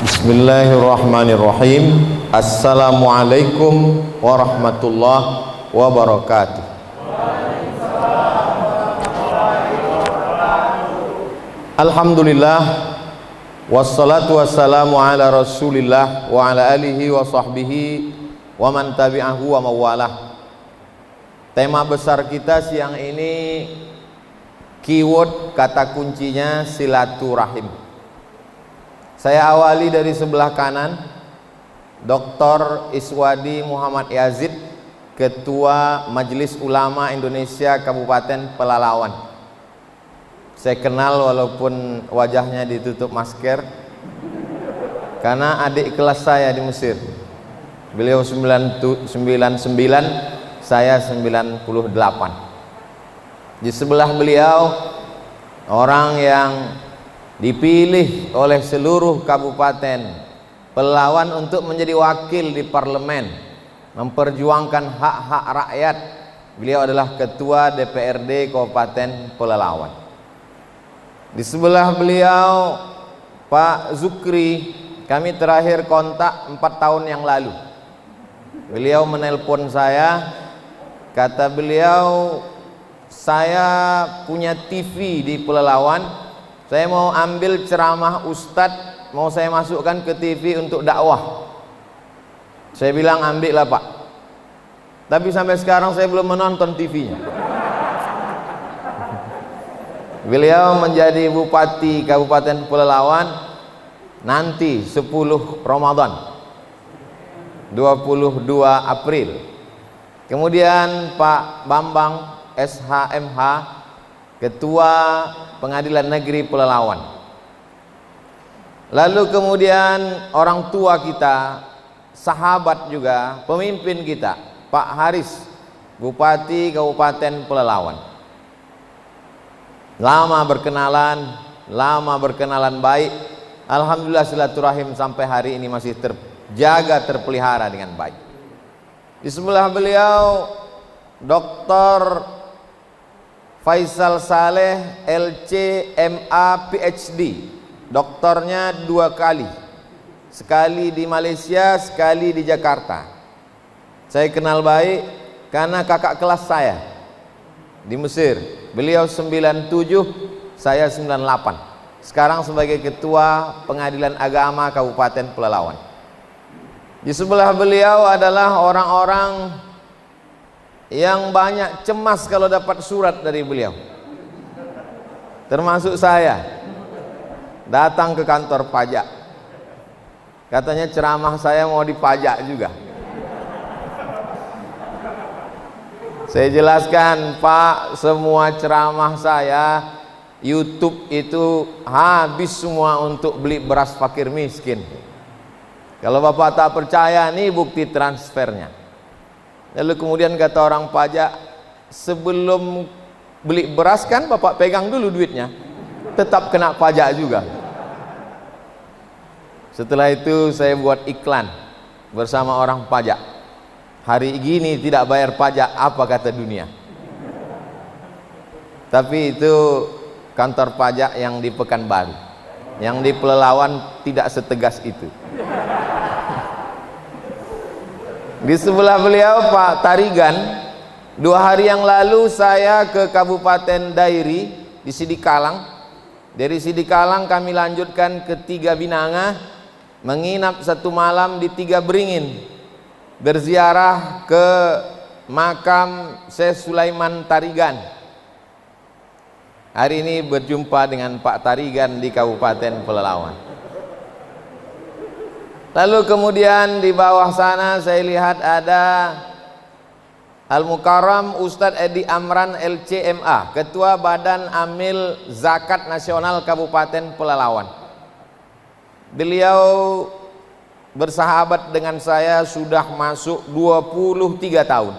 Bismillahirrahmanirrahim. Assalamualaikum warahmatullahi wabarakatuh. Alhamdulillah, wassalatu wassalamu ala rasulillah wa ala alihi wa sahbihi wa man tabi'ahu wa mawalah. Tema besar kita siang ini, keyword kata kuncinya silaturahim. Saya awali dari sebelah kanan, Dr. Iswadi Muhammad Yazid, Ketua Majelis Ulama Indonesia Kabupaten Pelalawan. Saya kenal walaupun wajahnya ditutup masker, karena adik kelas saya di Mesir. Beliau 99, saya 98. Di sebelah beliau orang yang dipilih oleh seluruh kabupaten Pelalawan untuk menjadi wakil di parlemen, memperjuangkan hak-hak rakyat. Beliau adalah Ketua DPRD Kabupaten Pelalawan. Di sebelah beliau Pak Zukri, kami terakhir kontak 4 tahun yang lalu. Beliau menelpon saya, kata beliau, saya punya TV di Pelalawan, saya mau ambil ceramah Ustadz, mau saya masukkan ke TV untuk dakwah. Saya bilang ambillah Pak. Tapi sampai sekarang saya belum menonton TV-nya. Beliau menjadi Bupati Kabupaten Pelalawan nanti 10 Ramadan 22 April. Kemudian Pak Bambang SHMH, Ketua Pengadilan Negeri Pelalawan. Lalu kemudian orang tua kita, sahabat juga, pemimpin kita, Pak Haris, Bupati Kabupaten Pelalawan. Lama berkenalan baik. Alhamdulillah silaturahim sampai hari ini masih terjaga, terpelihara dengan baik. Di sebelah beliau Dr. Faisal Saleh LC MA PhD, doktornya 2 kali, sekali di Malaysia, sekali di Jakarta. Saya kenal baik karena kakak kelas saya di Mesir. Beliau 97, saya 98. Sekarang sebagai Ketua Pengadilan Agama Kabupaten Pelalawan. Di sebelah beliau adalah orang-orang yang banyak cemas kalau dapat surat dari beliau, termasuk saya. Datang ke kantor pajak, katanya ceramah saya mau dipajak juga. Saya jelaskan, Pak, semua ceramah saya YouTube itu habis semua untuk beli beras fakir miskin. Kalau Bapak tak percaya, nih bukti transfernya. Lalu kemudian kata orang pajak, sebelum beli beras kan Bapak pegang dulu duitnya, tetap kena pajak juga. Setelah itu saya buat iklan bersama orang pajak. Hari gini tidak bayar pajak, apa kata dunia? Tapi itu kantor pajak yang di Pekanbaru. Yang di Pelalawan tidak setegas itu. Di sebelah beliau Pak Tarigan. 2 hari yang lalu saya ke Kabupaten Dairi di Sidikalang. Dari Sidikalang kami lanjutkan ke 3 Binanga, menginap 1 malam di 3 Beringin, berziarah ke makam Syekh Sulaiman Tarigan. Hari ini berjumpa dengan Pak Tarigan di Kabupaten Pelalawan. Lalu kemudian di bawah sana saya lihat ada Al-Mukarram Ustadz Edi Amran LCMA, Ketua Badan Amil Zakat Nasional Kabupaten Pelalawan. Beliau bersahabat dengan saya sudah masuk 23 tahun.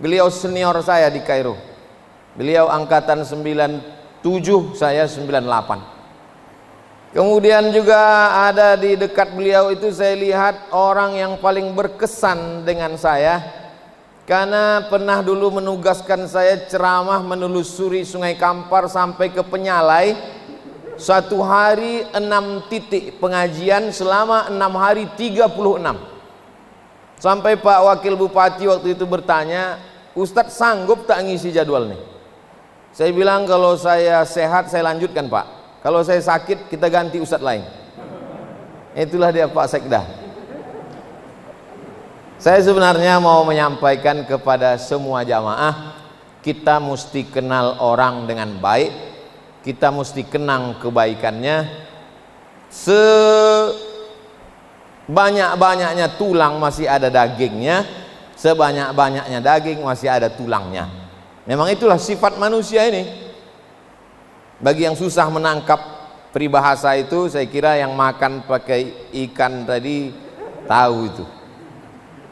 Beliau senior saya di Kairo. Beliau angkatan 97, saya 98. Kemudian juga ada di dekat beliau itu saya lihat orang yang paling berkesan dengan saya, karena pernah dulu menugaskan saya ceramah menelusuri Sungai Kampar sampai ke Penyalai. Satu hari 6 titik pengajian selama 6 hari 36. Sampai Pak Wakil Bupati waktu itu bertanya, Ustadz sanggup tak ngisi jadwal nih? Saya bilang kalau saya sehat saya lanjutkan Pak, kalau saya sakit kita ganti Ustadz lain. Itulah dia Pak Sekda. Saya sebenarnya mau menyampaikan kepada semua jamaah, kita mesti kenal orang dengan baik, kita mesti kenang kebaikannya. Sebanyak-banyaknya tulang masih ada dagingnya, sebanyak-banyaknya daging masih ada tulangnya. Memang itulah sifat manusia ini. Bagi yang susah menangkap peribahasa itu, saya kira yang makan pakai ikan tadi tahu itu.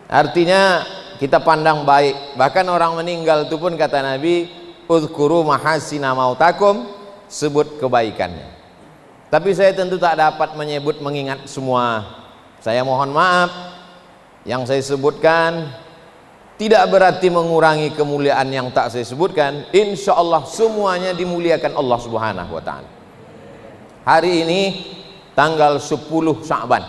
Artinya kita pandang baik. Bahkan orang meninggal itu pun kata Nabi, uzkuru mahasina mautakum, sebut kebaikannya. Tapi saya tentu tak dapat menyebut mengingat semua. Saya mohon maaf, yang saya sebutkan tidak berarti mengurangi kemuliaan yang tak saya sebutkan. Insya Allah semuanya dimuliakan Allah Subhanahu wa ta'ala. Hari ini tanggal 10 Sya'ban,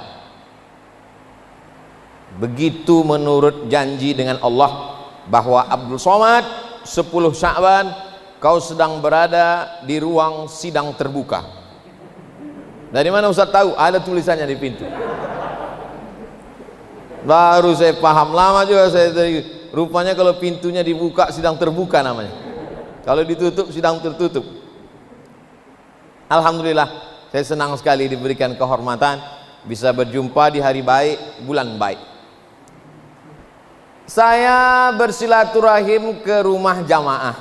begitu menurut janji dengan Allah bahwa Abdul Somad 10 Sya'ban kau sedang berada di ruang sidang terbuka. Dari mana Ustaz tahu? Ada tulisannya di pintu. Baru saya paham, lama juga saya dari, rupanya kalau pintunya dibuka sidang terbuka namanya, kalau ditutup sidang tertutup. Alhamdulillah, saya senang sekali diberikan kehormatan bisa berjumpa di hari baik, bulan baik. Saya bersilaturahim ke rumah jamaah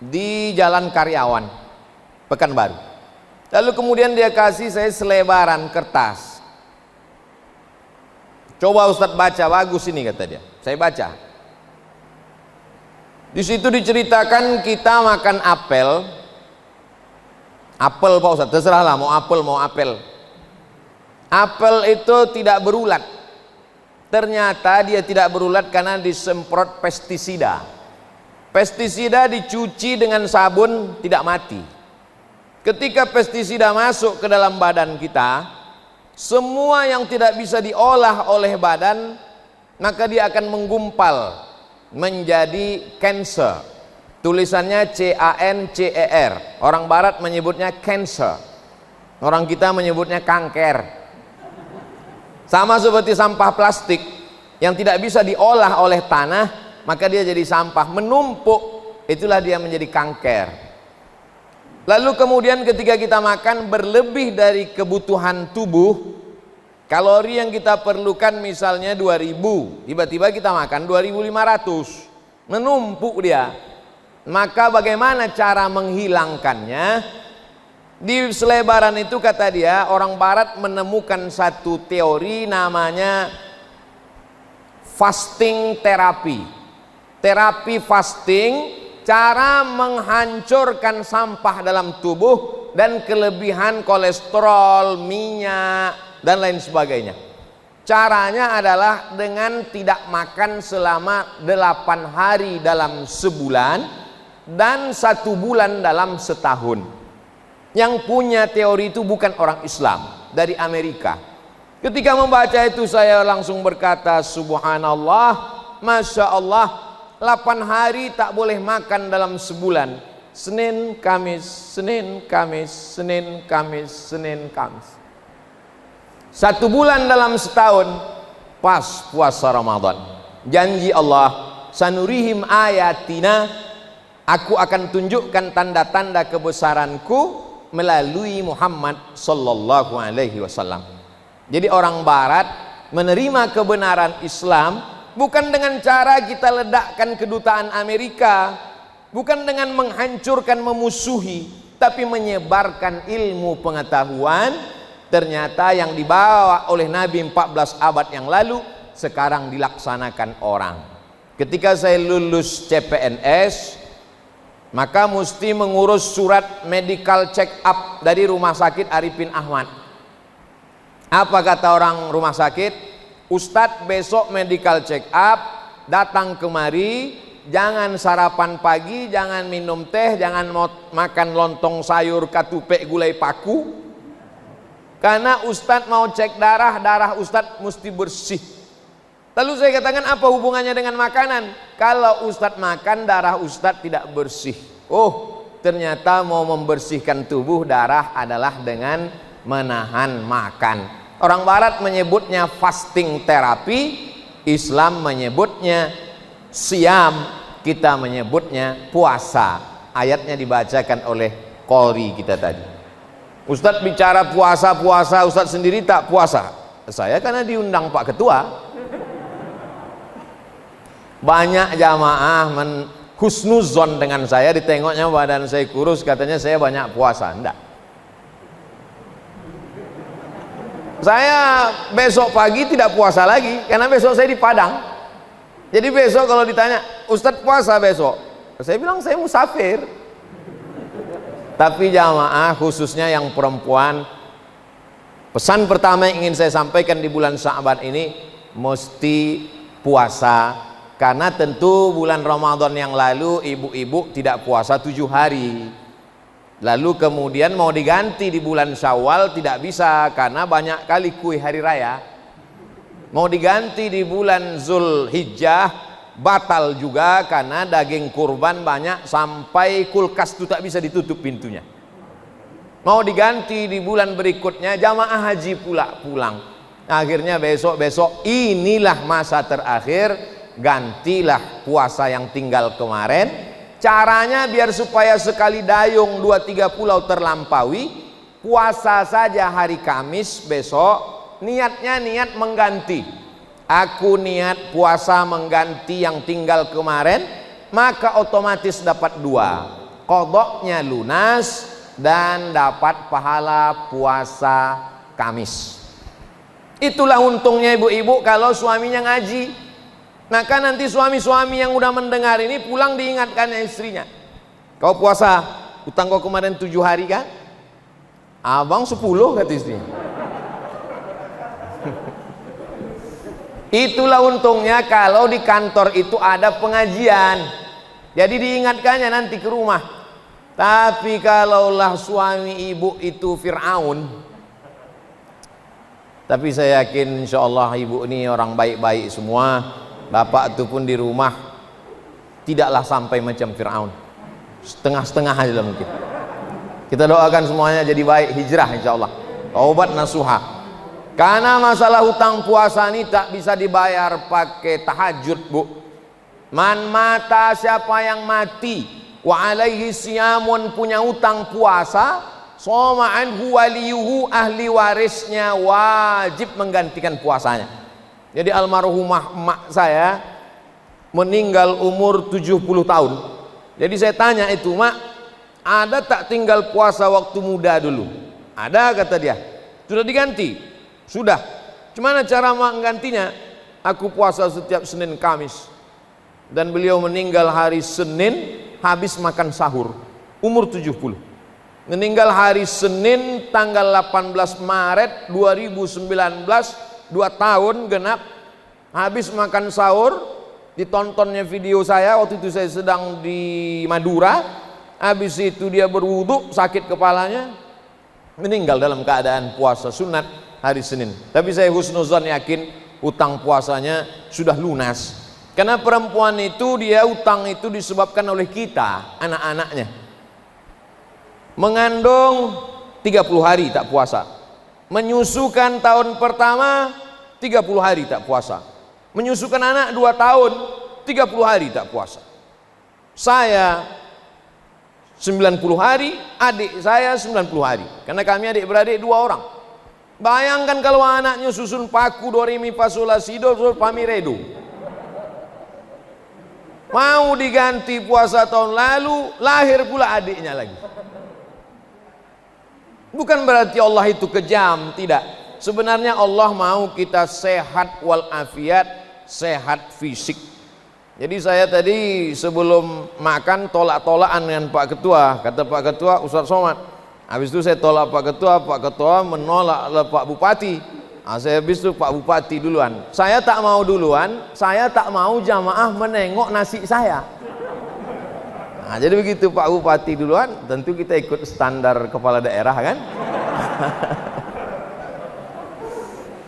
di Jalan Karyawan, Pekanbaru. Lalu kemudian dia kasih saya selebaran kertas. Coba Ustadz baca, bagus ini kata dia. Saya baca. Di situ diceritakan kita makan apel. Apel Pak Ustadz, terserahlah mau apel mau apel. Apel itu tidak berulat. Ternyata dia tidak berulat karena disemprot pestisida. Pestisida dicuci dengan sabun tidak mati. Ketika pestisida masuk ke dalam badan kita, semua yang tidak bisa diolah oleh badan, maka dia akan menggumpal menjadi cancer. Tulisannya C-A-N-C-E-R. Orang barat menyebutnya cancer, orang kita menyebutnya kanker. Sama seperti sampah plastik yang tidak bisa diolah oleh tanah, maka dia jadi sampah menumpuk, itulah dia menjadi kanker. Lalu kemudian ketika kita makan berlebih dari kebutuhan tubuh, kalori yang kita perlukan misalnya 2000, tiba-tiba kita makan 2500, menumpuk dia. Maka bagaimana cara menghilangkannya? Di selebaran itu kata dia, orang barat menemukan satu teori namanya fasting terapi. Terapi fasting, cara menghancurkan sampah dalam tubuh dan kelebihan kolesterol, minyak dan lain sebagainya. Caranya adalah dengan tidak makan selama 8 hari dalam sebulan dan 1 bulan dalam setahun. Yang punya teori itu bukan orang Islam, dari Amerika. Ketika membaca itu saya langsung berkata, subhanallah, masya Allah, 8 hari tak boleh makan dalam sebulan. Senin, Kamis, Senin, Kamis, Senin, Kamis, Senin, Kamis. 1 bulan dalam setahun, pas puasa Ramadan. Janji Allah, sanurihim ayatina, aku akan tunjukkan tanda-tanda kebesaranku melalui Muhammad sallallahu alaihi wasallam. Jadi orang barat menerima kebenaran Islam bukan dengan cara kita ledakkan kedutaan Amerika, bukan dengan menghancurkan, memusuhi, tapi menyebarkan ilmu pengetahuan. Ternyata yang dibawa oleh Nabi 14 abad yang lalu sekarang dilaksanakan orang. Ketika saya lulus CPNS, maka mesti mengurus surat medical check up dari Rumah Sakit Arifin Ahmad. Apa kata orang rumah sakit? Ustadz besok medical check up, datang kemari, jangan sarapan pagi, jangan minum teh, jangan makan lontong sayur katupek gulai paku, Karena Ustadz mau cek darah, darah Ustadz mesti bersih. Lalu saya katakan, apa hubungannya dengan makanan? Kalau Ustadz makan, darah Ustadz tidak bersih. Oh, ternyata mau membersihkan tubuh, darah adalah dengan menahan makan. Orang barat menyebutnya fasting terapi, Islam menyebutnya siam, kita menyebutnya puasa. Ayatnya dibacakan oleh qori kita tadi. Ustadz bicara puasa-puasa, Ustadz sendiri tak puasa. Saya karena diundang Pak Ketua. Banyak jamaah husnuzon dengan saya, ditengoknya badan saya kurus, katanya saya banyak puasa. Enggak. Saya besok pagi tidak puasa lagi, karena besok saya di Padang. Jadi besok kalau ditanya, Ustadz puasa besok, saya bilang saya musafir. Tapi jamaah khususnya yang perempuan, pesan pertama yang ingin saya sampaikan di bulan Sya'ban ini, mesti puasa. Karena tentu bulan Ramadan yang lalu ibu-ibu tidak puasa 7 hari. Lalu kemudian mau diganti di bulan Syawal tidak bisa karena banyak kali kuih hari raya. Mau diganti di bulan Zulhijjah batal juga karena daging kurban banyak sampai kulkas itu tak bisa ditutup pintunya. Mau diganti di bulan berikutnya, jamaah haji pula pulang. Akhirnya besok-besok inilah masa terakhir, gantilah puasa yang tinggal kemarin. Caranya biar supaya sekali dayung 2-3 pulau terlampaui, puasa saja hari Kamis besok, niatnya niat mengganti. Aku niat puasa mengganti yang tinggal kemarin, maka otomatis dapat 2, qodoknya lunas dan dapat pahala puasa Kamis. Itulah untungnya ibu-ibu kalau suaminya ngaji. Maka nanti suami-suami yang udah mendengar ini pulang diingatkan istrinya, kau puasa, utang kau kemarin 7 hari kan? Abang 10 kata istrinya. Itulah untungnya kalau di kantor itu ada pengajian, jadi diingatkannya nanti ke rumah. Tapi kalaulah suami ibu itu Fir'aun, tapi saya yakin insya Allah ibu ini orang baik-baik semua. Bapak itu pun di rumah tidaklah sampai macam Fir'aun, setengah-setengah aja mungkin. Kita doakan semuanya jadi baik, hijrah insya Allah, taubat nasuha. Karena masalah hutang puasa ini tak bisa dibayar pakai tahajud, Bu. Man mata, siapa yang mati, wa alaihi siyamun, punya hutang puasa, soma anhu waliyuhu, ahli warisnya wajib menggantikan puasanya. Jadi almarhumah emak saya meninggal umur 70 tahun. Jadi saya tanya itu, Mak, ada tak tinggal puasa waktu muda dulu? Ada, kata dia. Sudah diganti? Sudah. Gimana cara menggantinya? Aku puasa setiap Senin Kamis. Dan beliau meninggal hari Senin habis makan sahur, umur 70. Meninggal hari Senin tanggal 18 Maret 2019, 2 tahun genap, habis makan sahur. Ditontonnya video saya waktu itu saya sedang di Madura. Habis itu dia berwudu, sakit kepalanya, meninggal dalam keadaan puasa sunat hari Senin. Tapi saya husnuzon yakin utang puasanya sudah lunas. Karena perempuan itu dia utang itu disebabkan oleh kita, anak-anaknya. Mengandung 30 hari tak puasa, menyusukan tahun pertama 30 hari tak puasa, menyusukan anak 2 tahun 30 hari tak puasa. Saya 90 hari, adik saya 90 hari, karena kami adik-beradik 2 orang. Bayangkan kalau anaknya susun paku do re mi fa sol la si do fa mi re do. Mau diganti puasa tahun lalu, lahir pula adiknya lagi. Bukan berarti Allah itu kejam, tidak. Sebenarnya Allah mau kita sehat walafiat, sehat fisik. Jadi saya tadi sebelum makan tolak-tolakan dengan Pak Ketua. Kata Pak Ketua, Ustaz Somad, habis itu saya tolak Pak Ketua menolak Pak Bupati. Saya habis itu Pak Bupati duluan. Saya tak mau duluan, saya tak mau jamaah menengok nasi saya. Nah, jadi begitu Pak Bupati duluan, tentu kita ikut standar kepala daerah kan.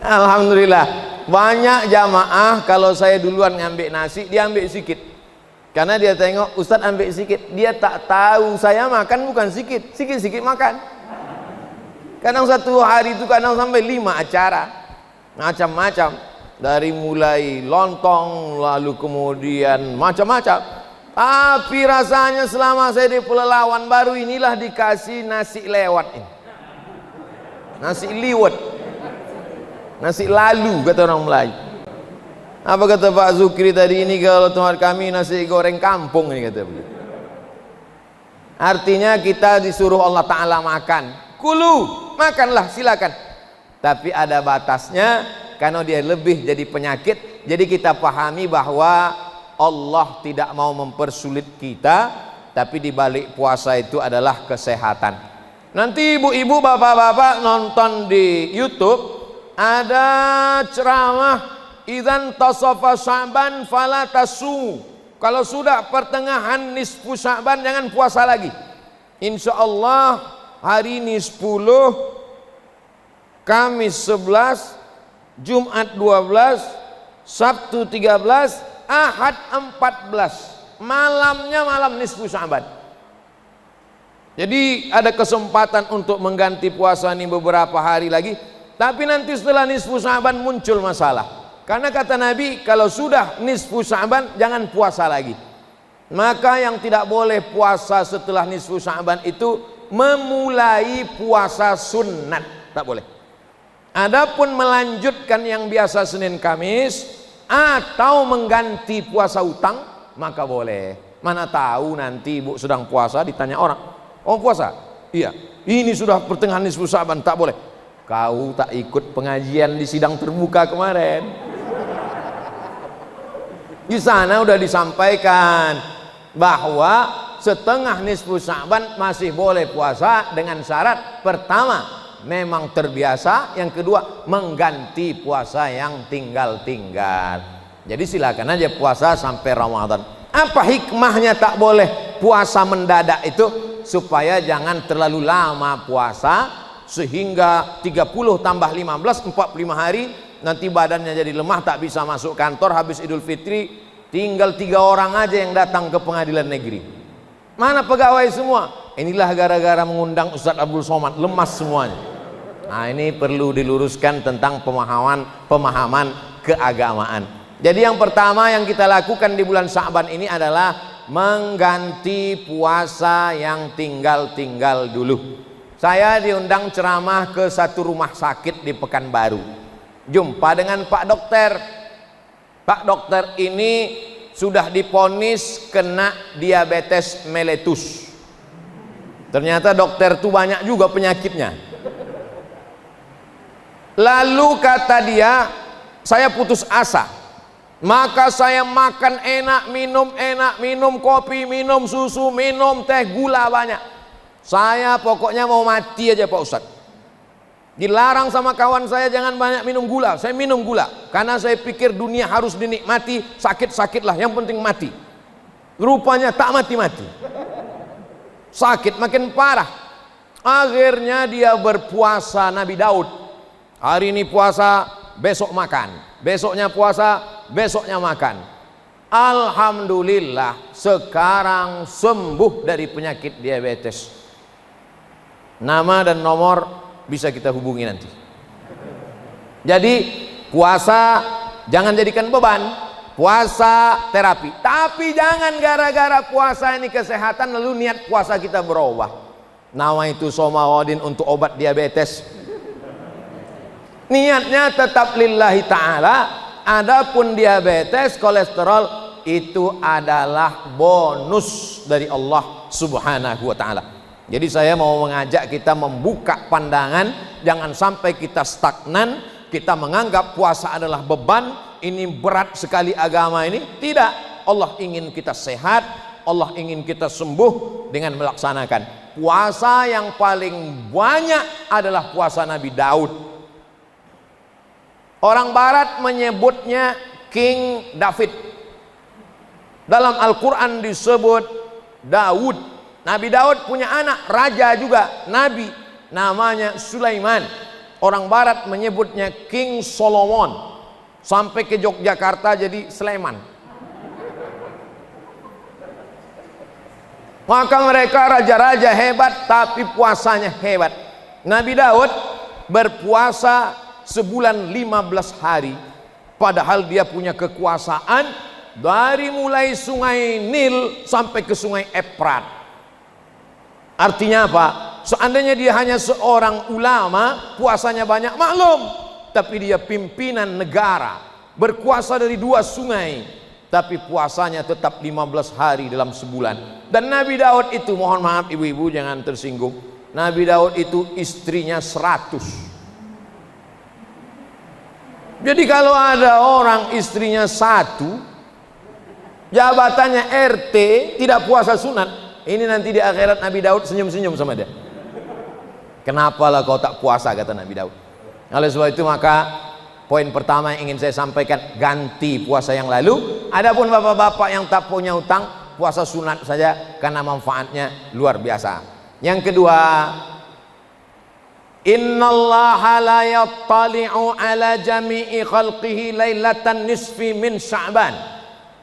Alhamdulillah, banyak jamaah kalau saya duluan ngambil nasi, dia ambil sedikit. Karena dia tengok Ustadz ambil sedikit, dia tak tahu saya makan bukan sedikit, sedikit makan. Kadang satu hari itu kadang sampai 5 acara, macam-macam, dari mulai lontong, lalu kemudian macam-macam. Tapi rasanya selama saya di Pelalawan baru inilah dikasih nasi lewat ini, nasi liwet, nasi lalu kata orang Melayu. Apa kata Pak Zukri tadi, ini kalau tempat kami nasi goreng kampung ini kata beliau. Artinya kita disuruh Allah Ta'ala makan, kulu, makanlah silakan, tapi ada batasnya karena dia lebih jadi penyakit. Jadi kita pahami bahwa Allah tidak mau mempersulit kita, tapi di balik puasa itu adalah kesehatan. Nanti ibu-ibu, bapak-bapak nonton di YouTube, ada ceramah idzan tasafa Sya'ban fala tasu. Kalau sudah pertengahan nisfu Sya'ban jangan puasa lagi. Insyaallah hari ini 10, Kamis 11, Jumat 12, Sabtu 13, Ahad 14. Malamnya malam nisfu Sya'ban. Jadi ada kesempatan untuk mengganti puasa ini beberapa hari lagi. Tapi nanti setelah nisfu Sya'ban muncul masalah. Karena kata Nabi, kalau sudah nisfu Sya'ban jangan puasa lagi. Maka yang tidak boleh puasa setelah nisfu Sya'ban itu memulai puasa sunat, tak boleh. Adapun melanjutkan yang biasa Senin Kamis atau mengganti puasa utang maka boleh. Mana tahu nanti ibu sedang puasa ditanya orang, "Oh puasa?" "Iya." "Ini sudah pertengahan nisfu Sya'ban, tak boleh." Kau tak ikut pengajian di sidang terbuka kemarin. Di sana udah disampaikan bahwa setengah nisfu Sya'ban masih boleh puasa dengan syarat pertama memang terbiasa, yang kedua mengganti puasa yang tinggal-tinggal. Jadi silakan aja puasa sampai Ramadan. Apa hikmahnya tak boleh puasa mendadak itu? Supaya jangan terlalu lama puasa sehingga 30 tambah 15 45 hari nanti badannya jadi lemah, tak bisa masuk kantor. Habis Idul Fitri tinggal 3 orang aja yang datang ke pengadilan negeri. Mana pegawai semua? Inilah gara-gara mengundang Ustadz Abdul Somad, lemas semuanya. Nah ini perlu diluruskan tentang pemahaman keagamaan. Jadi yang pertama yang kita lakukan di bulan Sya'ban ini adalah mengganti puasa yang tinggal-tinggal dulu. Saya diundang ceramah ke satu rumah sakit di Pekanbaru. Jumpa dengan Pak Dokter. Pak Dokter ini sudah divonis kena diabetes mellitus. Ternyata dokter itu banyak juga penyakitnya. Lalu kata dia, saya putus asa. Maka saya makan enak, minum kopi, minum susu, minum teh, gula banyak. Saya pokoknya mau mati aja Pak Ustadz. Dilarang sama kawan saya jangan banyak minum gula. Saya minum gula karena saya pikir dunia harus dinikmati, sakit-sakitlah, yang penting mati. Rupanya tak mati-mati, sakit makin parah. Akhirnya dia berpuasa Nabi Daud. Hari ini puasa, besok makan. Besoknya puasa, besoknya makan. Alhamdulillah sekarang sembuh dari penyakit diabetes. Nama dan nomor bisa kita hubungi nanti. Jadi puasa jangan jadikan beban, puasa terapi. Tapi jangan gara-gara puasa ini kesehatan lalu niat puasa kita berubah. Nama itu somawadin untuk obat diabetes. Niatnya tetap lillahi ta'ala. Adapun diabetes, kolesterol itu adalah bonus dari Allah Subhanahu wa ta'ala. Jadi saya mau mengajak kita membuka pandangan, jangan sampai kita stagnan, kita menganggap puasa adalah beban, ini berat sekali agama ini. Tidak, Allah ingin kita sehat, Allah ingin kita sembuh dengan melaksanakan. Puasa yang paling banyak adalah puasa Nabi Daud. Orang barat menyebutnya King David. Dalam Al-Quran disebut Daud. Nabi Daud punya anak, raja juga, nabi, namanya Sulaiman. orang barat menyebutnya King Solomon, sampai ke Yogyakarta jadi Sleman. Maka mereka raja-raja hebat tapi puasanya hebat. Nabi Daud berpuasa sebulan 15 hari, padahal dia punya kekuasaan dari mulai sungai Nil sampai ke sungai Efrat. Artinya apa? Seandainya dia hanya seorang ulama, puasanya banyak, maklum. Tapi dia pimpinan negara, berkuasa dari 2 sungai, tapi puasanya tetap 15 hari dalam sebulan. Dan Nabi Daud itu, mohon maaf ibu-ibu jangan tersinggung, Nabi Daud itu istrinya 100. Jadi kalau ada orang istrinya 1, jabatannya RT, tidak puasa sunat, ini nanti di akhirat Nabi Daud senyum-senyum sama dia. Kenapalah kau tak puasa, kata Nabi Daud. Oleh sebab itu maka poin pertama yang ingin saya sampaikan, ganti puasa yang lalu. Adapun bapak-bapak yang tak punya utang, puasa sunat saja karena manfaatnya luar biasa. Yang kedua, innallaha la yattali'u ala jami'i khalqihi lailatan nisfi min Sya'ban.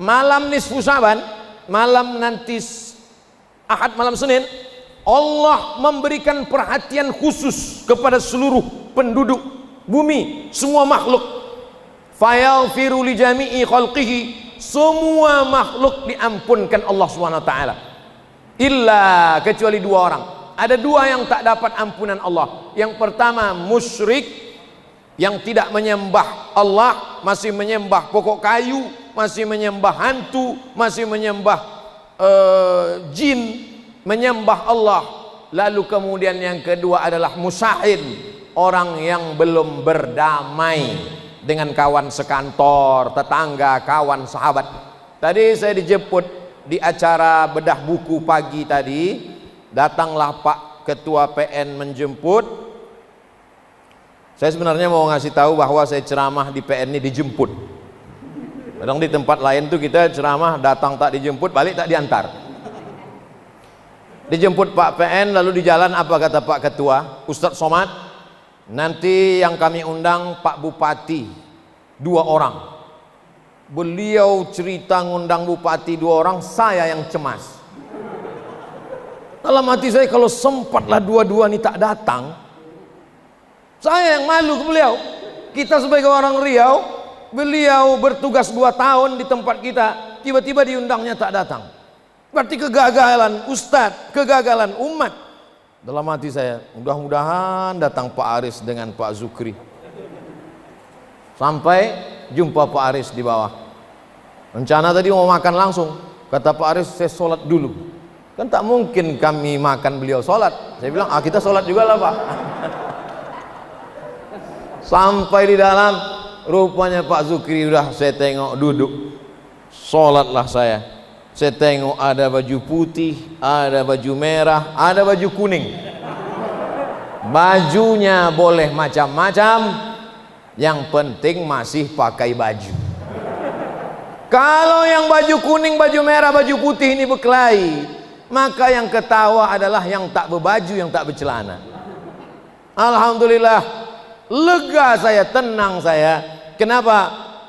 Malam nisfu Sya'ban, malam nanti Ahad malam Senin, Allah memberikan perhatian khusus kepada seluruh penduduk bumi, semua makhluk. Fayaghfiru li jami'i khalqihi, semua makhluk diampunkan Allah SWT. Illa, kecuali 2 orang. Ada 2 yang tak dapat ampunan Allah. Yang pertama musyrik, yang tidak menyembah Allah, masih menyembah pokok kayu, masih menyembah hantu, masih menyembah jin, menyembah Allah. Lalu kemudian yang kedua adalah musahid, orang yang belum berdamai dengan kawan sekantor, tetangga, kawan, sahabat. Tadi saya dijemput di acara bedah buku pagi tadi, datanglah Pak Ketua PN menjemput. Saya sebenarnya mau ngasih tahu bahwa saya ceramah di PN ini dijemput. Kadang di tempat lain tuh kita ceramah datang tak dijemput, balik tak diantar. Dijemput Pak PN, lalu di jalan apa kata Pak Ketua? Ustadz Somad, nanti yang kami undang Pak Bupati 2 orang. Beliau cerita ngundang Bupati 2 orang, saya yang cemas. Dalam hati saya, kalau sempatlah 2-2 ini tak datang, saya yang malu ke beliau. Kita sebagai orang Riau, beliau bertugas 2 tahun di tempat kita, tiba-tiba diundangnya tak datang. Berarti kegagalan Ustadz, kegagalan umat. Dalam hati saya, mudah-mudahan datang Pak Aris dengan Pak Zukri. Sampai jumpa Pak Aris di bawah. Rencana tadi mau makan langsung. Kata Pak Aris, saya sholat dulu. Kan tak mungkin kami makan beliau sholat. Saya bilang, kita sholat juga lah Pak. Sampai di dalam, rupanya Pak Zukri udah saya tengok duduk. Sholatlah saya. Saya tengok ada baju putih, ada baju merah, ada baju kuning. Bajunya boleh macam-macam, yang penting masih pakai baju. Kalau yang baju kuning, baju merah, baju putih ini berkelahi, maka yang ketawa adalah yang tak berbaju, yang tak bercelana. Alhamdulillah, lega saya, tenang saya. Kenapa?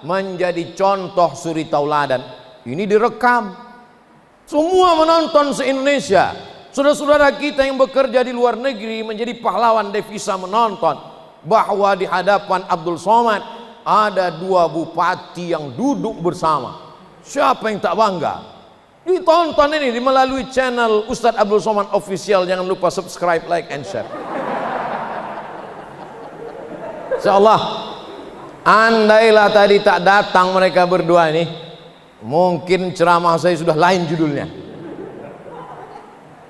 Menjadi contoh suri tauladan. Ini direkam. Semua menonton se-Indonesia. Saudara-saudara kita yang bekerja di luar negeri menjadi pahlawan devisa menonton bahwa di hadapan Abdul Somad ada 2 bupati yang duduk bersama. Siapa yang tak bangga? Ditonton ini melalui channel Ustadz Abdul Somad Official. Jangan lupa subscribe, like, and share. Insyaallah, andailah tadi tak datang mereka berdua ini, mungkin ceramah saya sudah lain judulnya.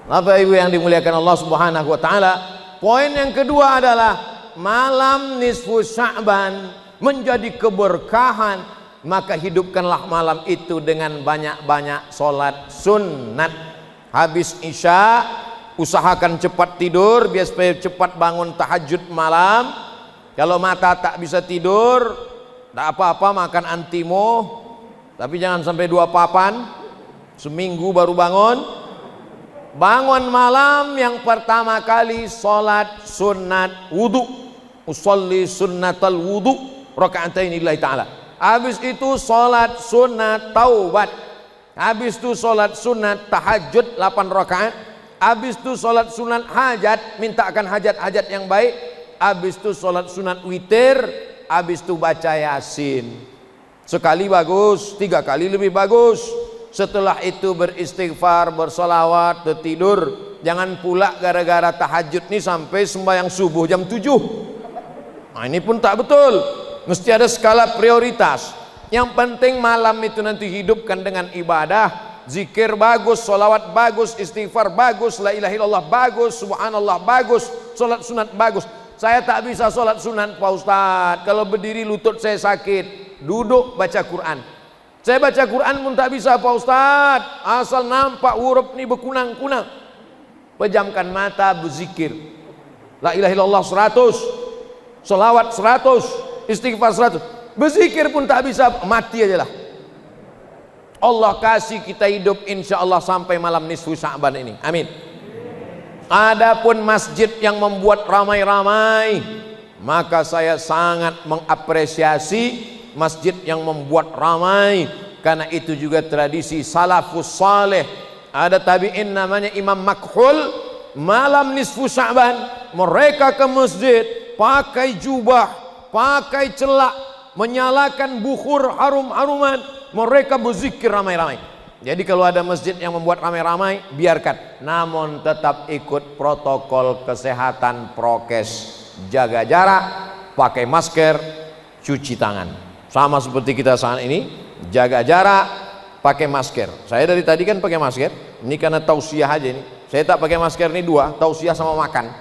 Bapak Ibu yang dimuliakan Allah Subhanahu wa taala, poin yang kedua adalah malam nisfu Sya'ban menjadi keberkahan, maka hidupkanlah malam itu dengan banyak-banyak sholat sunnat. Habis Isya usahakan cepat tidur biar supaya cepat bangun tahajud malam. Kalau mata tak bisa tidur, tak apa-apa makan antimo, tapi jangan sampai 2 papan, seminggu baru bangun. Bangun malam yang pertama kali sholat sunat wudhu. usolli sunnatal wudu raka'atain lillahi ta'ala. Habis itu sholat sunat taubat. Habis itu sholat sunat tahajud 8 rakaat. Habis itu sholat sunat hajat, mintakan hajat-hajat yang baik. Habis itu sholat sunat witir. Habis itu baca yasin. Sekali bagus, 3 kali lebih bagus. Setelah itu beristighfar, bersolawat, tertidur. Jangan pula gara-gara tahajud nih sampai sembahyang subuh jam 7. Nah ini pun tak betul. Mesti ada skala prioritas. Yang penting malam itu nanti hidupkan dengan ibadah. Zikir bagus, solawat bagus, istighfar bagus, la ilaha illallah bagus, subhanallah bagus, solat sunat bagus. Saya tak bisa solat sunat Pak Ustadz, kalau berdiri lutut saya sakit. Duduk baca Quran. Saya baca Quran pun tak bisa Pak Ustadz, asal nampak huruf ni berkunang-kunang. Pejamkan mata, berzikir, la ilaha illallah 100, solawat 100, istighfar 100. Berzikir pun tak bisa, mati aja lah. Allah kasih kita hidup insya Allah sampai malam nisfu Sya'ban ini, amin. Adapun masjid yang membuat ramai-ramai, maka saya sangat mengapresiasi masjid yang membuat ramai, karena itu juga tradisi salafus saleh. Ada tabi'in namanya Imam Makhul, malam nisfu Sya'ban mereka ke masjid pakai jubah, pakai celak, menyalakan bukhur harum-haruman, mereka berzikir ramai-ramai. Jadi kalau ada masjid yang membuat ramai-ramai, biarkan, namun tetap ikut protokol kesehatan, prokes, jaga jarak, pakai masker, cuci tangan. Sama seperti kita saat ini, jaga jarak, pakai masker. Saya dari tadi kan pakai masker, ini karena tausiah aja ini. Saya tak pakai masker ini 2, tausiah sama makan.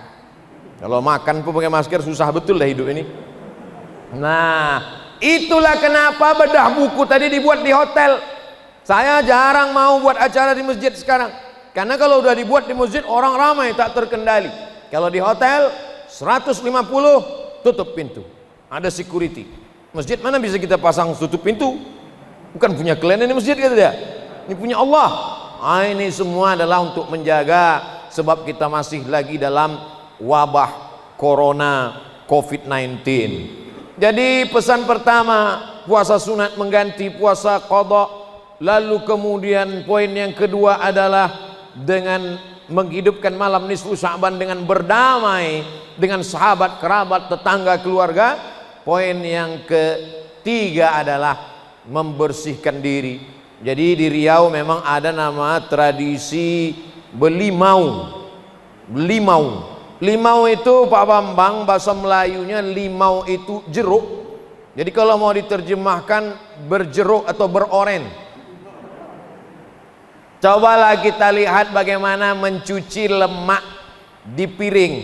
Kalau makan pun pakai masker susah betul lah hidup ini. Nah, itulah kenapa bedah buku tadi dibuat di hotel. Saya jarang mau buat acara di masjid sekarang, karena kalau udah dibuat di masjid orang ramai tak terkendali. Kalau di hotel 150 tutup pintu, ada security. Masjid mana bisa kita pasang tutup pintu? Bukan punya kalian ini masjid, kata dia. Ini punya Allah. Ini semua adalah untuk menjaga, sebab kita masih lagi dalam wabah corona COVID-19. Jadi pesan pertama, puasa sunat mengganti puasa qadha. Lalu kemudian poin yang kedua adalah dengan menghidupkan malam nisfu Sya'ban dengan berdamai dengan sahabat, kerabat, tetangga, keluarga. Poin yang ketiga adalah membersihkan diri. Jadi di Riau memang ada nama tradisi belimau. Belimau. Limau itu Pak Bambang, bahasa Melayunya limau itu jeruk. Jadi kalau mau diterjemahkan berjeruk atau beroren. Cobalah kita lihat bagaimana mencuci lemak di piring.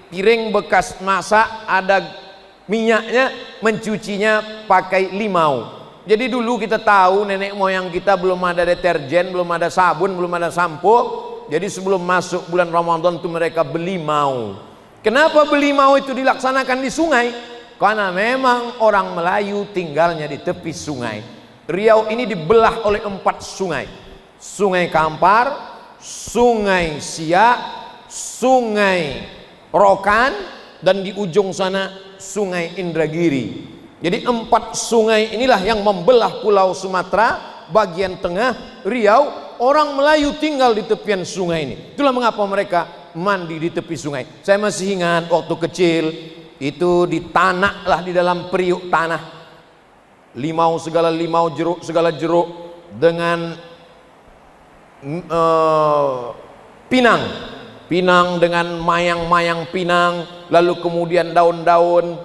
Piring bekas masak ada minyaknya, mencucinya pakai limau. Jadi dulu kita tahu nenek moyang kita belum ada deterjen, belum ada sabun, belum ada sampo. Jadi sebelum masuk bulan Ramadan itu mereka belimau. Kenapa belimau itu dilaksanakan di sungai? Karena memang orang Melayu tinggalnya di tepi sungai. Riau ini dibelah oleh 4 sungai. Sungai Kampar, Sungai Siak, Sungai Rokan, dan di ujung sana Sungai Indragiri. Jadi 4 sungai inilah yang membelah pulau Sumatera bagian tengah Riau. Orang Melayu tinggal di tepian sungai ini. Itulah mengapa mereka mandi di tepi sungai. Saya masih ingat waktu kecil itu ditanah lah di dalam periuk tanah. Limau segala limau, jeruk segala jeruk, dengan pinang. Pinang dengan mayang-mayang pinang, lalu kemudian daun-daun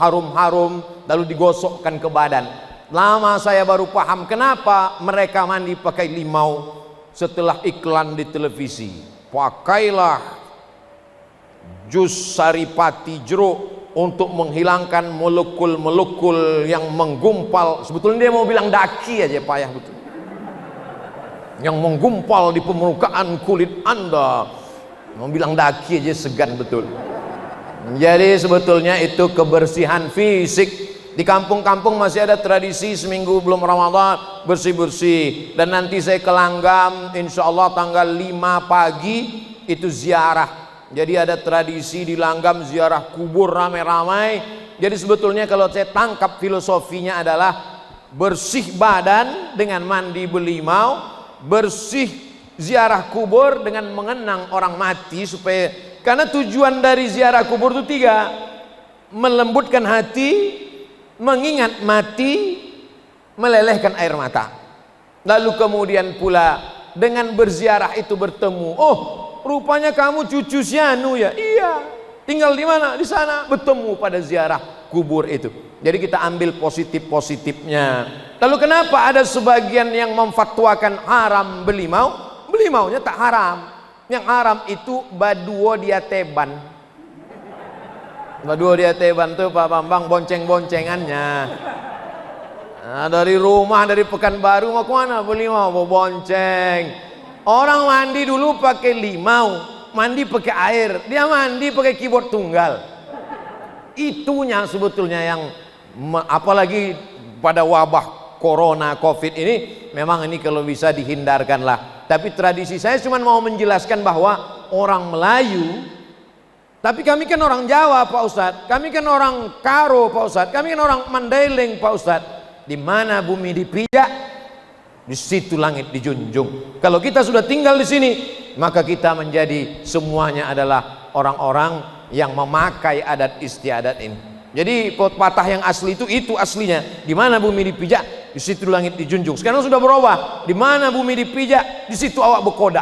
harum-harum, lalu digosokkan ke badan. Lama saya baru paham kenapa mereka mandi pakai limau setelah iklan di televisi. Pakailah jus saripati jeruk untuk menghilangkan molekul-molekul yang menggumpal. Sebetulnya dia mau bilang daki aja, payah betul. Yang menggumpal di permukaan kulit Anda. Mau bilang daki aja segan betul. Jadi sebetulnya itu kebersihan fisik. Di kampung-kampung masih ada tradisi seminggu belum Ramadan bersih-bersih. Dan nanti saya ke Langgam insya Allah tanggal 5 pagi itu ziarah Jadi ada tradisi di Langgam ziarah kubur ramai-ramai. Jadi sebetulnya kalau saya tangkap filosofinya adalah bersih badan dengan mandi belimau, bersih ziarah kubur dengan mengenang orang mati, supaya karena tujuan dari ziarah kubur itu 3: melembutkan hati, mengingat mati, melelehkan air mata. Lalu kemudian pula dengan berziarah itu bertemu, oh rupanya kamu cucu si anu ya, iya, tinggal di mana? Di sana. Bertemu pada ziarah kubur itu. Jadi kita ambil positif-positifnya. Lalu kenapa ada sebagian yang memfatwakan haram belimau? Belimaunya tak haram. Yang haram itu baduo diateban. Baduo diateban tuh Pak Bambang bonceng-boncengannya. Nah, dari rumah, dari Pekanbaru mau kemana? Belimau, mau bonceng. Orang mandi dulu pakai limau, mandi pakai air, dia mandi pakai keyboard tunggal. Itunya sebetulnya yang apalagi pada wabah corona covid ini, memang ini kalau bisa dihindarkan lah. Tapi tradisi saya cuma mau menjelaskan bahwa orang Melayu, tapi kami kan orang Jawa Pak Ustadz, kami kan orang Karo Pak Ustadz, kami kan orang Mandailing Pak Ustadz. Di mana bumi dipijak, di situ langit dijunjung. Kalau kita sudah tinggal di sini, maka kita menjadi semuanya adalah orang-orang yang memakai adat istiadat ini. Jadi pepatah yang asli itu aslinya. Di mana bumi dipijak, di situ langit dijunjung. Sekarang sudah berubah. Di mana bumi dipijak, di situ awak berkodak.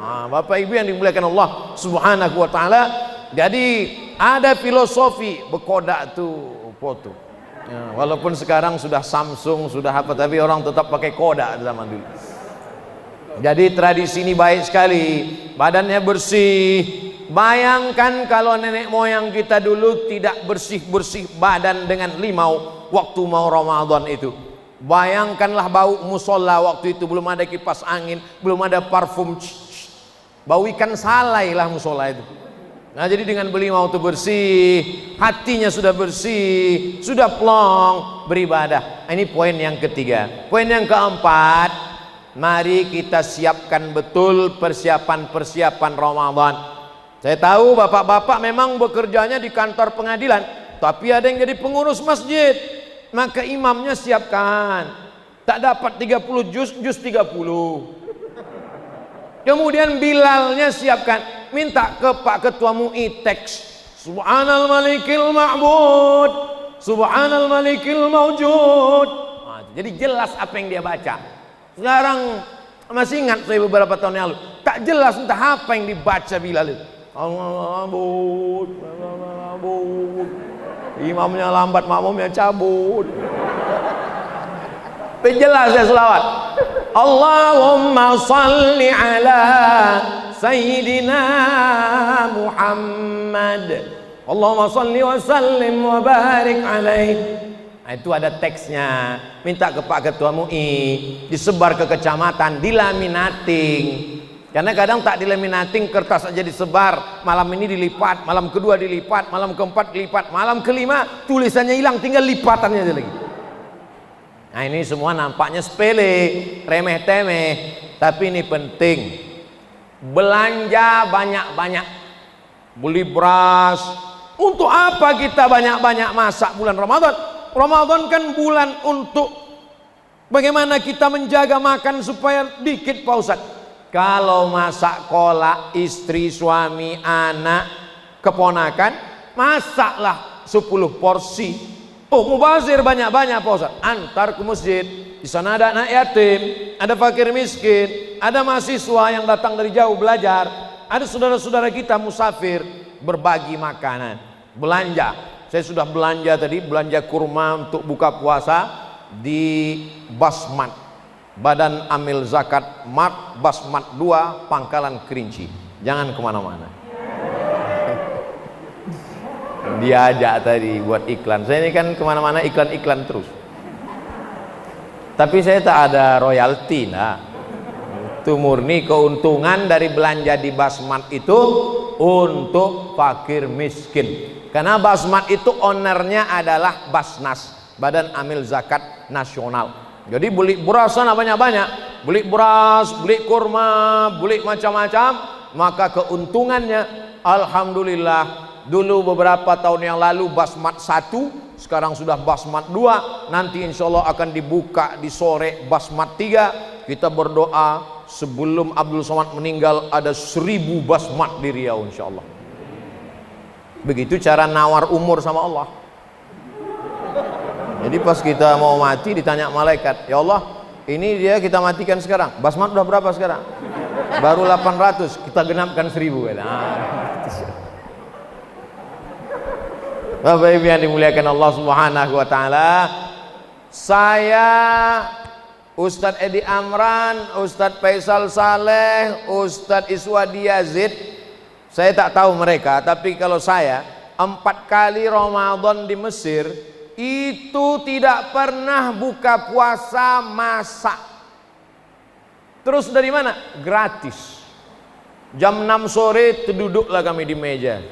Nah, Bapak Ibu yang dimuliakan Allah Subhanahu wa taala. Jadi ada filosofi berkodak tuh foto. Ya, walaupun sekarang sudah Samsung, sudah apa, tapi orang tetap pakai kodak zaman dulu. Jadi tradisi ini baik sekali, badannya bersih. Bayangkan kalau nenek moyang kita dulu tidak bersih-bersih badan dengan limau waktu mau Ramadan itu. Bayangkanlah bau musola waktu itu, belum ada kipas angin, belum ada parfum. Bau ikan salai lah musola itu. Nah, jadi dengan belimau itu bersih, hatinya sudah bersih, sudah plong beribadah. Ini poin yang ketiga. Poin yang keempat, mari kita siapkan betul persiapan-persiapan Ramadan. Saya tahu bapak-bapak memang bekerjanya di kantor pengadilan, tapi ada yang jadi pengurus masjid, maka imamnya siapkan. Tak dapat 30 juz 30. Kemudian Bilalnya siapkan. Minta ke Pak Ketua MUI teks Subhanal Malikil Ma'bud, Subhanal Malikil Mawjud. Nah, jadi jelas apa yang dia baca. Sekarang masih ingat saya beberapa tahun yang lalu, tak jelas entah apa yang dibaca Bilal itu. Allah Ma'bud, Allah Ma'bud. Imamnya lambat, makmumnya cabut. Jelas ya selawat. Allahumma salli ala Sayyidina Muhammad. Allahumma salli wa sallim wa barik alaih. Nah, itu ada teksnya. Minta ke Pak Ketua MUI, disebar ke kecamatan, dilaminating. Karena kadang tak dilaminating, kertas aja disebar. Malam ini dilipat, malam kedua dilipat, malam keempat dilipat, malam kelima tulisannya hilang, tinggal lipatannya aja lagi. Nah, ini semua nampaknya sepele, remeh-temeh, tapi ini penting. Belanja banyak-banyak, beli beras. Untuk apa kita banyak-banyak masak bulan Ramadan? Ramadan kan bulan untuk bagaimana kita menjaga makan supaya dikit Pak Ustaz. Kalau masak kolak, istri, suami, anak, keponakan, masaklah 10 porsi. Oh, mubazir banyak-banyak Pak Ustaz. Antar ke masjid. Di sana ada anak yatim, ada fakir miskin, ada mahasiswa yang datang dari jauh belajar, ada saudara-saudara kita musafir, berbagi makanan. Belanja. Saya sudah belanja tadi, belanja kurma untuk buka puasa di Basmat. Badan Amil Zakat Mart Basmat 2 Pangkalan Kerinci. Jangan kemana-mana. Diajak tadi buat iklan. Saya ini kan kemana-mana iklan-iklan terus. Tapi saya tak ada royalti, nah. Itu murni keuntungan dari belanja di Basmat itu untuk fakir miskin. Karena Basmat itu ownernya adalah Basnas, Badan Amil Zakat Nasional. Jadi beli beras sana banyak-banyak. Beli beras, beli kurma, beli macam-macam. maka keuntungannya alhamdulillah. Dulu beberapa tahun yang lalu basmat 1, sekarang sudah basmat 2, nanti insya Allah akan dibuka di sore basmat 3. Kita berdoa sebelum Abdul Somad meninggal ada 1000 basmat di Riau insya Allah. Begitu cara nawar umur sama Allah. Jadi pas kita mau mati ditanya malaikat, ya Allah ini dia kita matikan sekarang, basmat udah berapa sekarang? Baru 800, kita genapkan 1000. Bapak Ibu yang dimuliakan Allah Subhanahu wa taala, saya Ustadz Edi Amran, Ustadz Faisal Saleh, Ustadz Iswadi Yazid, saya tak tahu mereka, tapi kalau saya 4 kali Ramadan di Mesir itu tidak pernah buka puasa masak. Terus dari mana? Gratis. Jam 6 sore duduklah kami di meja.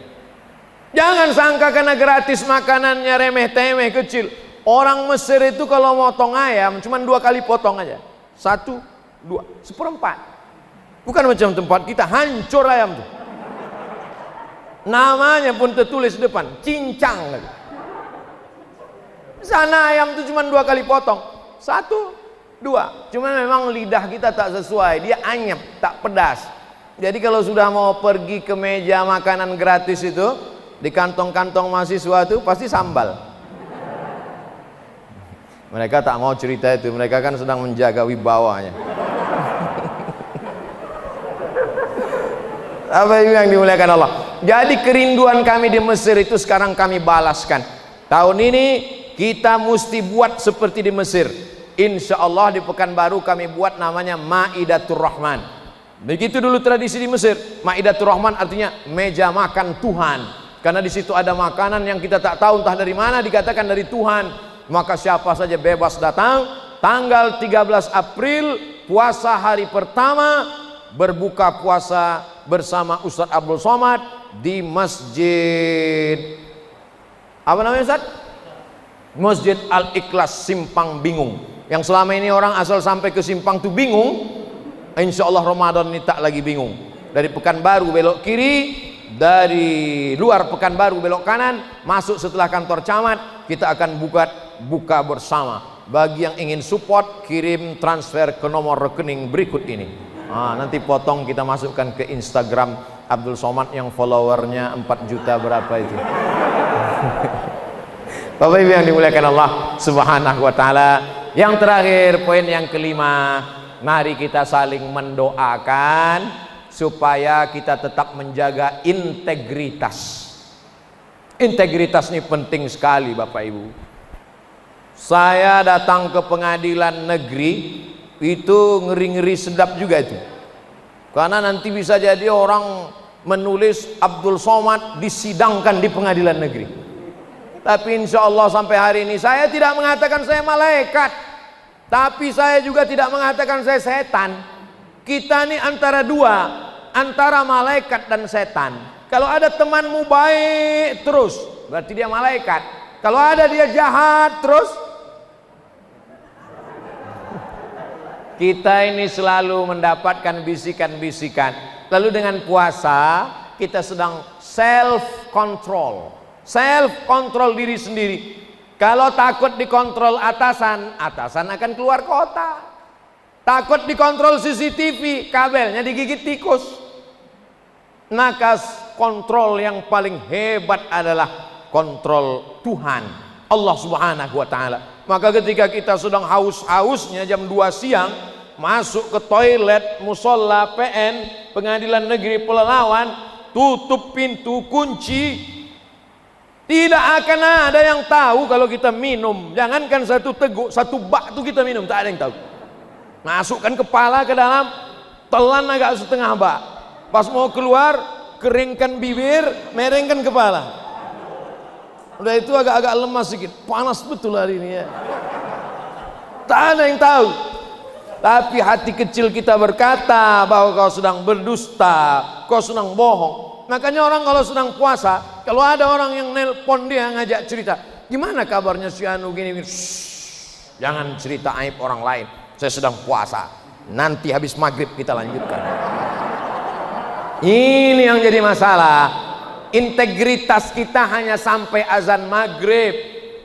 Jangan sangka karena gratis makanannya remeh-temeh kecil. Orang Mesir itu kalau motong ayam cuma 2 kali potong aja. 1, 2, 1/4. Bukan macam tempat kita hancur ayam tuh. Namanya pun tertulis depan, cincang lagi. Sana ayam tuh cuma 2 kali potong. 1, 2. Cuma memang lidah kita tak sesuai, dia anyep, tak pedas. Jadi kalau sudah mau pergi ke meja makanan gratis itu, di kantong-kantong mahasiswa itu pasti sambal. Mereka tak mau cerita itu, mereka kan sedang menjaga wibawanya. Apa yang dimuliakan Allah. Jadi kerinduan kami di Mesir itu sekarang kami balaskan. Tahun ini kita mesti buat seperti di Mesir. Insya Allah di Pekanbaru kami buat namanya Maidatur Rahman. Begitu dulu tradisi di Mesir. Maidatur Rahman artinya meja makan Tuhan. Karena di situ ada makanan yang kita tak tahu entah dari mana, dikatakan dari Tuhan. Maka siapa saja bebas datang. Tanggal 13 April puasa hari pertama, berbuka puasa bersama Ustadz Abdul Somad di Masjid apa namanya Ustadz? Masjid Al-Ikhlas Simpang Bingung. Yang selama ini orang asal sampai ke Simpang tuh bingung. Insya Allah Ramadan ini tak lagi bingung. Dari Pekanbaru belok kiri, dari luar Pekanbaru belok kanan, masuk setelah kantor camat, kita akan buka bersama. Bagi yang ingin support, kirim transfer ke nomor rekening berikut ini. Nanti potong kita masukkan ke Instagram Abdul Somad yang followernya 4 juta berapa itu. Bapak Ibu yang dimuliakan Allah Subhanahu wa taala. Yang terakhir, poin yang kelima, mari kita saling mendoakan supaya kita tetap menjaga integritas. Integritas ini penting sekali Bapak Ibu. Saya datang ke pengadilan negeri itu ngeri-ngeri sedap juga itu. Karena nanti bisa jadi orang menulis Abdul Somad disidangkan di pengadilan negeri. Tapi insya Allah sampai hari ini saya tidak mengatakan saya malaikat, tapi saya juga tidak mengatakan saya setan. Kita ini antara dua, antara malaikat dan setan. Kalau ada temanmu baik terus, berarti dia malaikat. Kalau ada dia jahat terus, kita ini selalu mendapatkan bisikan-bisikan. Lalu dengan puasa kita sedang self control diri sendiri. Kalau takut dikontrol atasan, atasan akan keluar kota. Takut dikontrol CCTV, kabelnya digigit tikus. Maka kontrol yang paling hebat adalah kontrol Tuhan, Allah Subhanahu wa taala. Maka ketika kita sedang haus-hausnya jam 2 siang, masuk ke toilet musola PN Pengadilan Negeri Pelalawan, tutup pintu, kunci. Tidak akan ada yang tahu kalau kita minum. Jangankan 1 teguk, 1 bak itu kita minum, tak ada yang tahu. Masukkan kepala ke dalam, telan agak setengah bak. Pas mau keluar, keringkan bibir, merengkan kepala. Udah itu agak-agak lemas sedikit, panas betul hari ini ya. Tak ada yang tahu. Tapi hati kecil kita berkata bahwa kau sedang berdusta, kau sedang bohong. Makanya orang kalau sedang puasa, kalau ada orang yang nelpon dia ngajak cerita, gimana kabarnya si Anu gini, jangan cerita aib orang lain. Saya sedang puasa. Nanti habis maghrib kita lanjutkan. Ini yang jadi masalah. Integritas kita hanya sampai azan maghrib.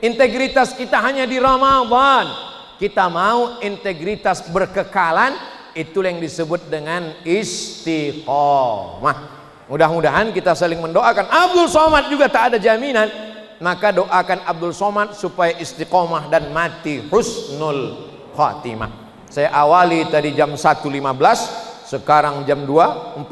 Integritas kita hanya di Ramadan. Kita mau integritas berkekalan, itu yang disebut dengan istiqomah. Mudah-mudahan kita saling mendoakan. Abdul Somad juga tak ada jaminan, maka doakan Abdul Somad supaya istiqomah dan mati husnul khatimah. Saya awali tadi jam 1.15, sekarang jam 2.45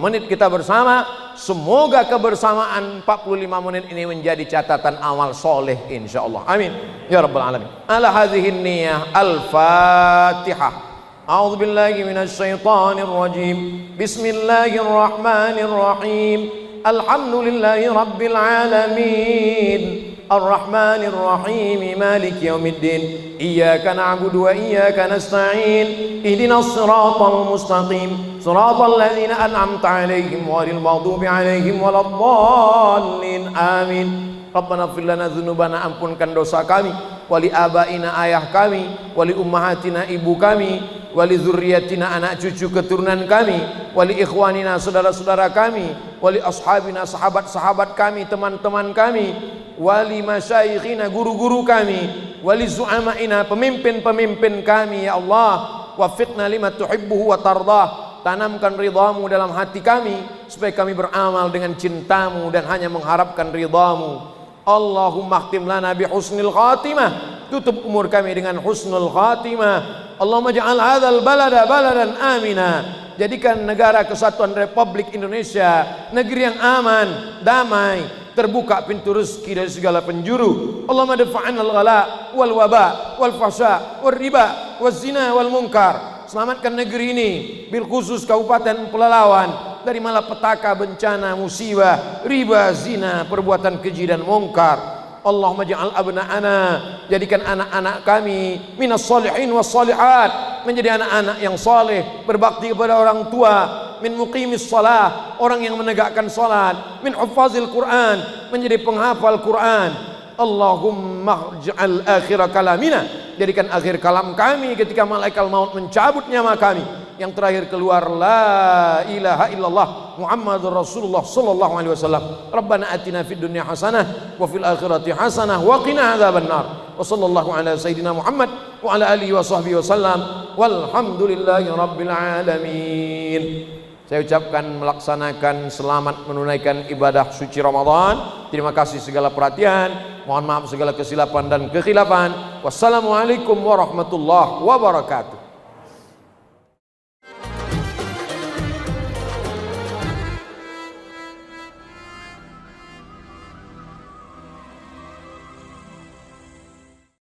menit kita bersama. Semoga kebersamaan 45 menit ini menjadi catatan amal soleh insyaallah. Amin ya rabbal alamin. Ala hadhihi niyyah al-Fatihah. A'udzu billahi minasy syaithanir rajim. Bismillahirrahmanirrahim. Alhamdulillahi rabbil alamin. Ar-Rahmanir Rahim. Maliki yaumiddin. Iyyaka na'budu wa iyyaka nasta'in. Ihdinas siratal mustaqim. Siratal ladzina an'amta 'alaihim ghairil maghdubi 'alaihim waladdallin. Amin. Rabbana ighfir lana dzunubana, ampunkan dosa kami, wali abaina ayah kami, wali ummahatina ibu kami, wali dzurriyyatina anak cucu keturunan kami, wali ikhwanina saudara-saudara kami, wali ashabina sahabat-sahabat kami, teman-teman kami, wali masyayikhina guru-guru kami, wali zu'amaina pemimpin-pemimpin kami. Ya Allah, wafiqna lima tuhibbuhu wa tardah. Tanamkan ridhamu dalam hati kami supaya kami beramal dengan cintamu dan hanya mengharapkan ridhamu. Allahumma khtim lana bi husnil khatimah. Tutup umur kami dengan husnul khatimah. Allahumma ja'al hadzal balada baladan amina. Jadikan negara kesatuan Republik Indonesia negeri yang aman, damai, terbuka pintu rezeki dari segala penjuru. Allahumma dafa'an al-ghala wal waba wal fahsya wal riba wal zina wal munkar. Selamatkan negeri ini, bil khusus Kabupaten Pelalawan, dari malapetaka, bencana, musibah, riba, zina, perbuatan keji dan mungkar. Allahumma ja'al abna'ana, jadikan anak-anak kami minas solihin was solihat, menjadi anak-anak yang soleh, berbakti kepada orang tua, min muqimis shalah, orang yang menegakkan salat, min huffazil Quran, menjadi penghafal Quran. Allahumma ja'al akhir kalamina, jadikan akhir kalam kami ketika malaikat maut mencabut nyawa kami, yang terakhir keluar la ilaha illallah Muhammadur Rasulullah sallallahu alaihi wasallam. Rabbana atina fid dunya hasanah wa fil akhirati hasanah wa qina adzabannar. Wa sallallahu ala sayidina Muhammad wa ala alihi wa sahbihi wasallam. Walhamdulillahi rabbil alamin. Saya ucapkan melaksanakan selamat menunaikan ibadah suci Ramadan. Terima kasih segala perhatian. Mohon maaf segala kesilapan dan kekhilafan. Wassalamualaikum warahmatullahi wabarakatuh.